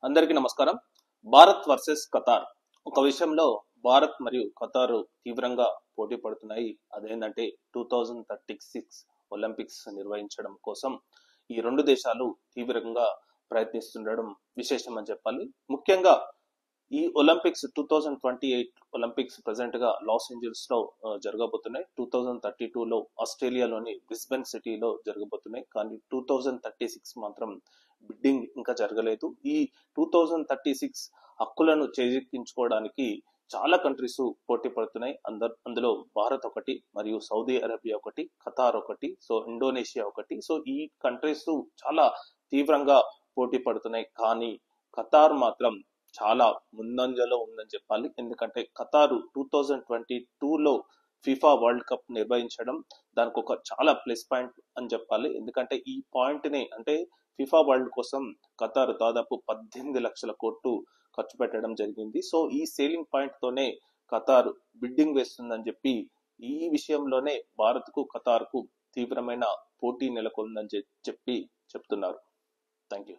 అందరికీ నమస్కారం. Bharat versus Qatar ఒక విషయంలో భారత్ మరియు ఖతార్ తీవ్రంగా పోటీ పడుతున్నాయి. అదేంటంటే 2036 ఒలింపిక్స్ నిర్వహించడం కోసం ఈ రెండు దేశాలు తీవ్రంగా ప్రయత్నిస్తుండడం విశేషం అని చెప్పాలి. ముఖ్యంగా ఈ ఒలింపిక్స్ 2028 ఒలింపిక్స్ ప్రెసెంట్ గా లాస్ ఏంజల్స్ లో జరగబోతున్నాయి. 2032లో ఆస్ట్రేలియాలోని బ్రిస్బెన్ సిటీలో జరగబోతున్నాయి. కానీ 2036 మాత్రం బిడ్డింగ్ ఇంకా జరగలేదు. ఈ 2036 హక్కులను చేజిక్కించుకోవడానికి చాలా కంట్రీస్ పోటీ పడుతున్నాయి. అందులో భారత్ ఒకటి, మరియు సౌదీ అరేబియా ఒకటి, ఖతార్ ఒకటి, సో ఇండోనేషియా ఒకటి. సో ఈ కంట్రీస్ చాలా తీవ్రంగా పోటీ పడుతున్నాయి. కానీ ఖతార్ మాత్రం చాలా ముందంజలో ఉందని చెప్పాలి. ఎందుకంటే ఖతారు 2022లో ఫిఫా వరల్డ్ కప్ నిర్వహించడం దానికి ఒక చాలా ప్లస్ పాయింట్ అని చెప్పాలి. ఎందుకంటే ఈ పాయింట్ ని అంటే ఫిఫా వరల్డ్ కోసం ఖతార్ దాదాపు 18 లక్షల కోట్లు ఖర్చు పెట్టడం జరిగింది. సో ఈ సేలింగ్ పాయింట్ తోనే ఖతార్ బిడ్డింగ్ వేస్తుందని చెప్పి ఈ విషయంలోనే భారత్ కు ఖతార్ కు తీవ్రమైన పోటీ నెలకొందని చెప్పి చెప్తున్నారు. Thank you.